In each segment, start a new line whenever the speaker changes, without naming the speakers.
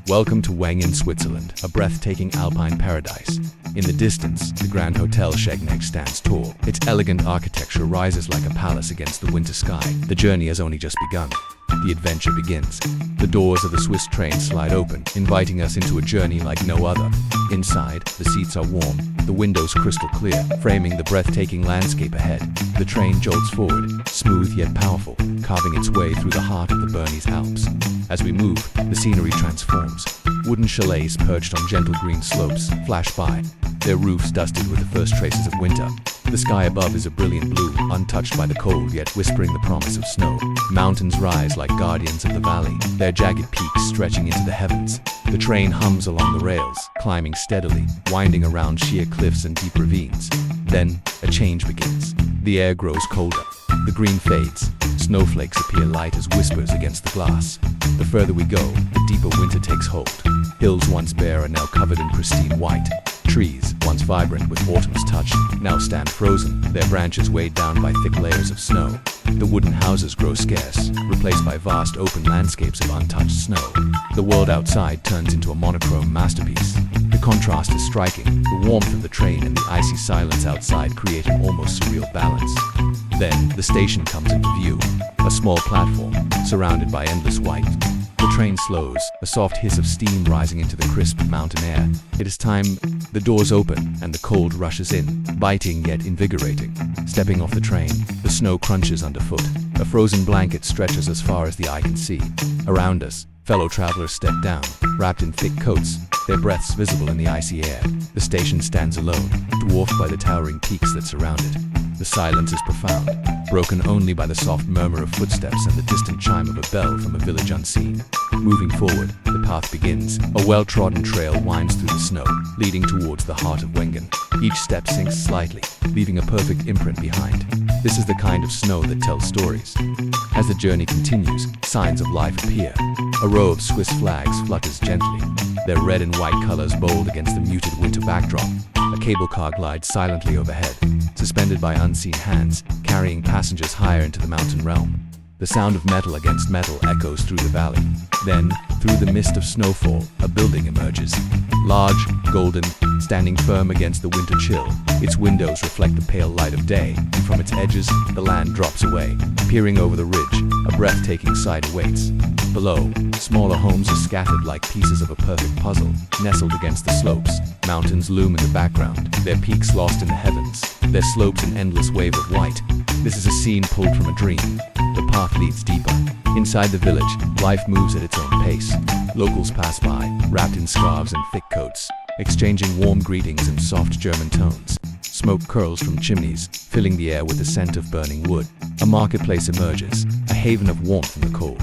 Welcome to Wengen, Switzerland, a breathtaking alpine paradise. In the distance, the Grand Hotel Scenic stands tall. Its elegant architecture rises like a palace against the winter sky. The journey has only just begun. The adventure begins. The doors of the Swiss train slide open, inviting us into a journey like no other. Inside, the seats are warm, the windows crystal clear, framing the breathtaking landscape ahead. The train jolts forward, smooth yet powerful, carving its way through the heart of the Bernese Alps. As we move, the scenery transforms. Wooden chalets perched on gentle green slopes flash by, their roofs dusted with the first traces of winter. The sky above is a brilliant blue, untouched by the cold, yet whispering the promise of snow. Mountains rise like guardians of the valley, their jagged peaks stretching into the heavens. The train hums along the rails, climbing steadily, winding around sheer cliffs and deep ravines. Then, a change begins. The air grows colder. The green fades. Snowflakes appear light as whispers against the glass. The further we go, the deeper winter takes hold. Hills once bare are now covered in pristine white. Trees, once vibrant with autumn's touch, now stand frozen, their branches weighed down by thick layers of snow. The wooden houses grow scarce, replaced by vast open landscapes of untouched snow. The world outside turns into a monochrome masterpiece. The contrast is striking. The warmth of the train and the icy silence outside create an almost surreal balance. Then, the station comes into view, a small platform, surrounded by endless white. The train slows, a soft hiss of steam rising into the crisp mountain air. It is time. The doors open, and the cold rushes in, biting yet invigorating. Stepping off the train, the snow crunches underfoot. A frozen blanket stretches as far as the eye can see. Around us, fellow travelers step down, wrapped in thick coats, their breaths visible in the icy air. The station stands alone, dwarfed by the towering peaks that surround it. The silence is profound, broken only by the soft murmur of footsteps and the distant chime of a bell from a village unseen. Moving forward, the path begins. A well-trodden trail winds through the snow, leading towards the heart of Wengen. Each step sinks slightly, leaving a perfect imprint behind. This is the kind of snow that tells stories. As the journey continues, signs of life appear. A row of Swiss flags flutters gently, their red and white colors bold against the muted winter backdrop. A cable car glides silently overhead, suspended by unseen hands, carrying passengers higher into the mountain realm. The sound of metal against metal echoes through the valley. Then, through the mist of snowfall, a building emerges. Large, golden, standing firm against the winter chill. Its windows reflect the pale light of day, and from its edges, the land drops away. Peering over the ridge, a breathtaking sight awaits. Below, smaller homes are scattered like pieces of a perfect puzzle, nestled against the slopes. Mountains loom in the background, their peaks lost in the heavens, their slopes an endless wave of white. This is a scene pulled from a dream. The path leads deeper. Inside the village, life moves at its own pace. Locals pass by, wrapped in scarves and thick coats, exchanging warm greetings in soft German tones. Smoke curls from chimneys, filling the air with the scent of burning wood. A marketplace emerges, a haven of warmth in the cold.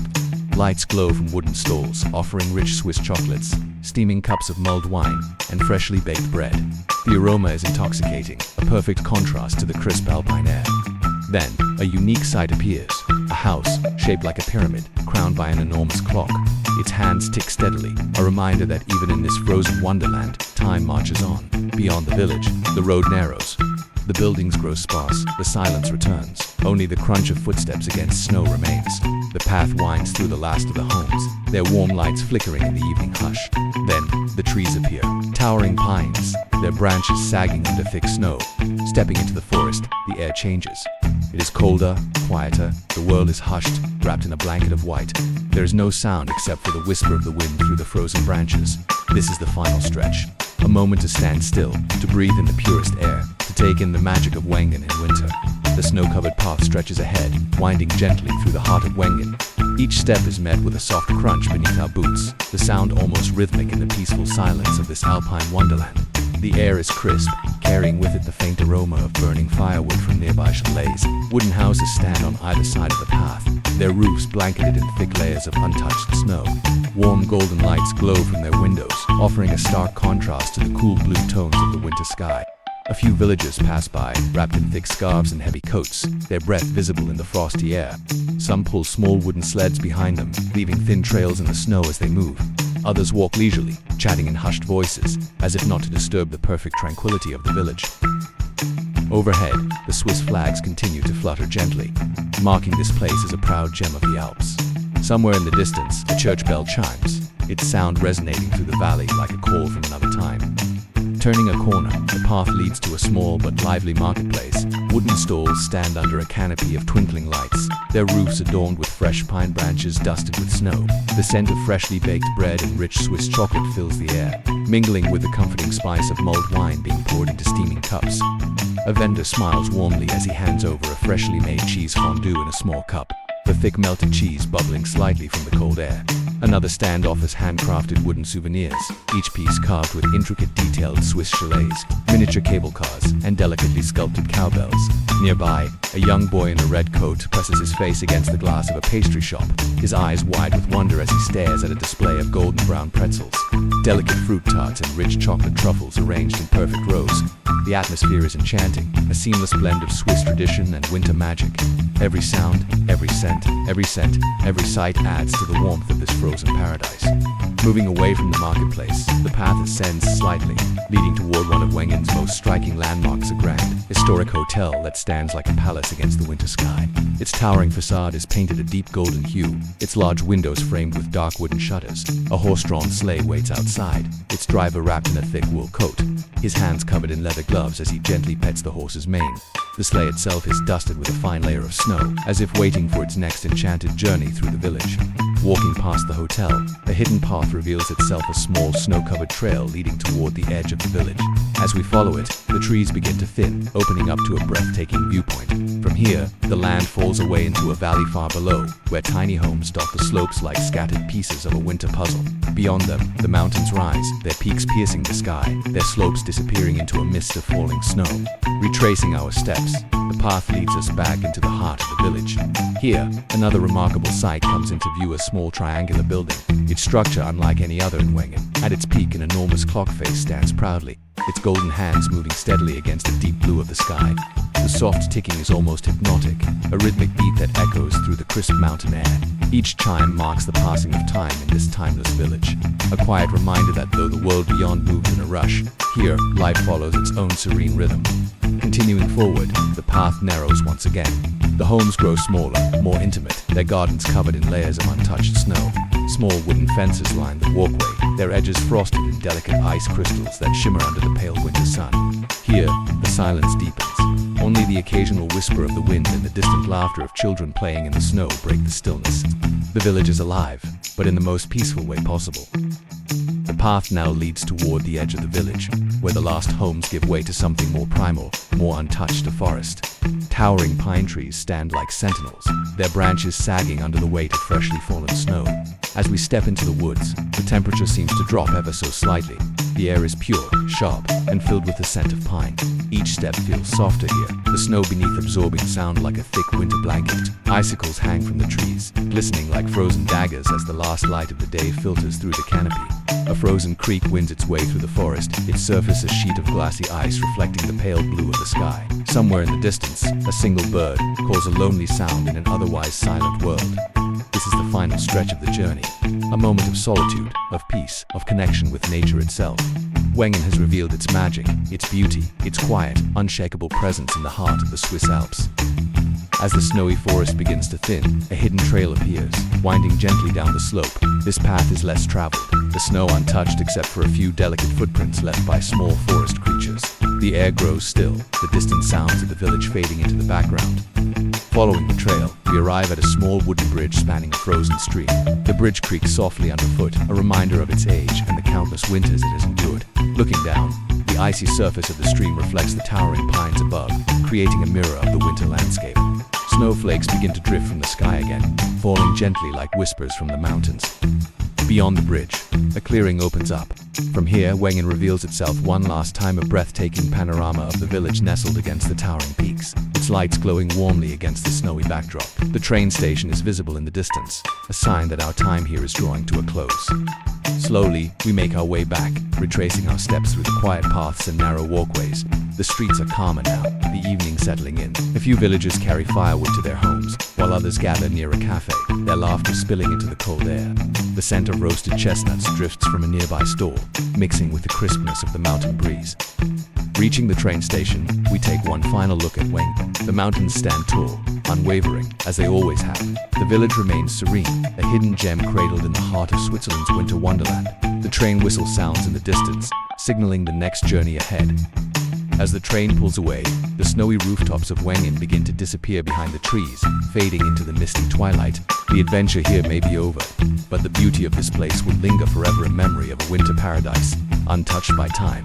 Lights glow from wooden stalls, offering rich Swiss chocolates, steaming cups of mulled wine, and freshly baked bread. The aroma is intoxicating, a perfect contrast to the crisp alpine air. Then, a unique sight appears. A house, shaped like a pyramid, crowned by an enormous clock. Its hands tick steadily, a reminder that even in this frozen wonderland, time marches on. Beyond the village, the road narrows. The buildings grow sparse, the silence returns. Only the crunch of footsteps against snow remains. The path winds through the last of the homes, their warm lights flickering in the evening hush. Then, the trees appear, towering pines, their branches sagging under thick snow. Stepping into the forest, the air changes. It is colder, quieter, the world is hushed, wrapped in a blanket of white. There is no sound except for the whisper of the wind through the frozen branches. This is the final stretch. A moment to stand still, to breathe in the purest air, to take in the magic of Wengen in winter. The snow-covered path stretches ahead, winding gently through the heart of Wengen. Each step is met with a soft crunch beneath our boots, the sound almost rhythmic in the peaceful silence of this alpine wonderland. The air is crisp, carrying with it the faint aroma of burning firewood from nearby chalets. Wooden houses stand on either side of the path, their roofs blanketed in thick layers of untouched snow. Warm golden lights glow from their windows, offering a stark contrast to the cool blue tones of the winter sky. A few villagers pass by, wrapped in thick scarves and heavy coats, their breath visible in the frosty air. Some pull small wooden sleds behind them, leaving thin trails in the snow as they move. Others walk leisurely, chatting in hushed voices, as if not to disturb the perfect tranquility of the village. Overhead, the Swiss flags continue to flutter gently, marking this place as a proud gem of the Alps. Somewhere in the distance, a church bell chimes, its sound resonating through the valley like a call from another time. Turning a corner, the path leads to a small but lively marketplace. Wooden stalls stand under a canopy of twinkling lights, their roofs adorned with fresh pine branches dusted with snow. The scent of freshly baked bread and rich Swiss chocolate fills the air, mingling with the comforting spice of mulled wine being poured into steaming cups. A vendor smiles warmly as he hands over a freshly made cheese fondue in a small cup, the thick melted cheese bubbling slightly from the cold air. Another stand offers handcrafted wooden souvenirs, each piece carved with intricate detailed Swiss chalets, miniature cable cars, and delicately sculpted cowbells. Nearby, a young boy in a red coat presses his face against the glass of a pastry shop, his eyes wide with wonder as he stares at a display of golden brown pretzels, delicate fruit tarts and rich chocolate truffles arranged in perfect rows. The atmosphere is enchanting, a seamless blend of Swiss tradition and winter magic. Every sound, every scent, every sight adds to the warmth of this frozen paradise. Moving away from the marketplace, the path ascends slightly, leading toward one of Wengen's most striking landmarks, a grand, historic hotel that stands like a palace against the winter sky. Its towering facade is painted a deep golden hue, its large windows framed with dark wooden shutters. A horse-drawn sleigh waits outside, its driver wrapped in a thick wool coat, his hands covered in leather gloves as he gently pets the horse's mane. The sleigh itself is dusted with a fine layer of snow, as if waiting for its next enchanted journey through the village. Walking past the hotel, a hidden path reveals itself, a small snow-covered trail leading toward the edge of the village. As we follow it, the trees begin to thin, opening up to a breathtaking viewpoint. From here, the land falls away into a valley far below, where tiny homes dot the slopes like scattered pieces of a winter puzzle. Beyond them, the mountains rise, their peaks piercing the sky, their slopes disappearing into a mist of falling snow. Retracing our steps, the path leads us back into the heart of the village. Here, another remarkable sight comes into view, a small triangular building, its structure unlike any other in Wengen. At its peak, an enormous clock face stands proudly, its golden hands moving steadily against the deep blue of the sky. The soft ticking is almost hypnotic, a rhythmic beat that echoes through the crisp mountain air. Each chime marks the passing of time in this timeless village, a quiet reminder that though the world beyond moves in a rush, here, life follows its own serene rhythm. Continuing forward, the path narrows once again. The homes grow smaller, more intimate, their gardens covered in layers of untouched snow. Small wooden fences line the walkway, their edges frosted in delicate ice crystals that shimmer under the pale winter sun. Here, the silence deepens. Only the occasional whisper of the wind and the distant laughter of children playing in the snow break the stillness. The village is alive, but in the most peaceful way possible. The path now leads toward the edge of the village, where the last homes give way to something more primal, more untouched, a forest. Towering pine trees stand like sentinels, their branches sagging under the weight of freshly fallen snow. As we step into the woods, the temperature seems to drop ever so slightly. The air is pure, sharp, and filled with the scent of pine. Each step feels softer here, the snow beneath absorbing sound like a thick winter blanket. Icicles hang from the trees, glistening like frozen daggers as the last light of the day filters through the canopy. A frozen creek winds its way through the forest, its surface a sheet of glassy ice reflecting the pale blue of the sky. Somewhere in the distance, a single bird calls a lonely sound in an otherwise silent world. This is the final stretch of the journey, a moment of solitude, of peace, of connection with nature itself. Wengen has revealed its magic, its beauty, its quiet, unshakable presence in the heart of the Swiss Alps. As the snowy forest begins to thin, a hidden trail appears, winding gently down the slope. This path is less traveled, the snow untouched except for a few delicate footprints left by small forest creatures. The air grows still, the distant sounds of the village fading into the background. Following the trail, we arrive at a small wooden bridge spanning a frozen stream. The bridge creaks softly underfoot, a reminder of its age and the countless winters it has endured. Looking down, the icy surface of the stream reflects the towering pines above, creating a mirror of the winter landscape. Snowflakes begin to drift from the sky again, falling gently like whispers from the mountains. Beyond the bridge, a clearing opens up. From here, Wengen reveals itself one last time, a breathtaking panorama of the village nestled against the towering peaks, its lights glowing warmly against the snowy backdrop. The train station is visible in the distance, a sign that our time here is drawing to a close. Slowly, we make our way back, retracing our steps through the quiet paths and narrow walkways. The streets are calmer now, the evening settling in. A few villagers carry firewood to their homes, while others gather near a cafe, their laughter spilling into the cold air. The scent of roasted chestnuts drifts from a nearby stall, mixing with the crispness of the mountain breeze. Reaching the train station, we take one final look at Wengen. The mountains stand tall, unwavering, as they always have. The village remains serene, a hidden gem cradled in the heart of Switzerland's winter wonderland. The train whistle sounds in the distance, signaling the next journey ahead. As the train pulls away, the snowy rooftops of Wengen begin to disappear behind the trees, fading into the misty twilight. The adventure here may be over, but the beauty of this place will linger forever, a memory of a winter paradise, untouched by time.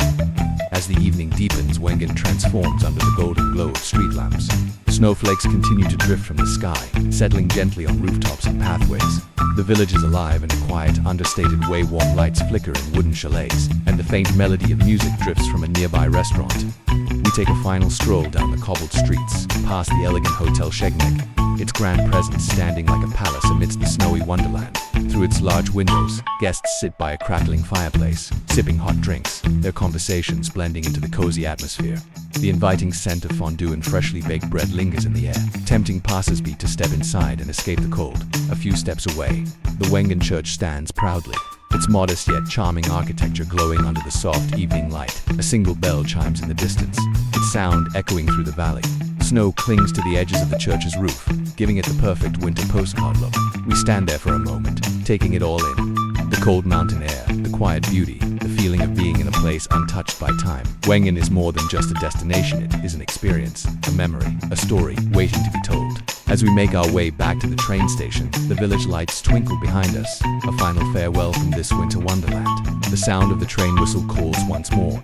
As the evening deepens, Wengen transforms under the golden glow of street lamps. Snowflakes continue to drift from the sky, settling gently on rooftops and pathways. The village is alive in a quiet, understated way. Warm lights flicker in wooden chalets, and the faint melody of music drifts from a nearby restaurant. We take a final stroll down the cobbled streets, past the elegant Hotel Scenic, its grand presence standing like a palace amidst the snowy wonderland. Through its large windows, guests sit by a crackling fireplace, sipping hot drinks, their conversations blending into the cozy atmosphere. The inviting scent of fondue and freshly baked bread lingers in the air, tempting passers-by to step inside and escape the cold. A few steps away, the Wengen church stands proudly, its modest yet charming architecture glowing under the soft evening light. A single bell chimes in the distance, its sound echoing through the valley. Snow clings to the edges of the church's roof, giving it the perfect winter postcard look. We stand there for a moment, taking it all in. The cold mountain air, the quiet beauty, the feeling of being in a place untouched by time. Wengen is more than just a destination, it is an experience, a memory, a story waiting to be told. As we make our way back to the train station, the village lights twinkle behind us, a final farewell from this winter wonderland. The sound of the train whistle calls once more,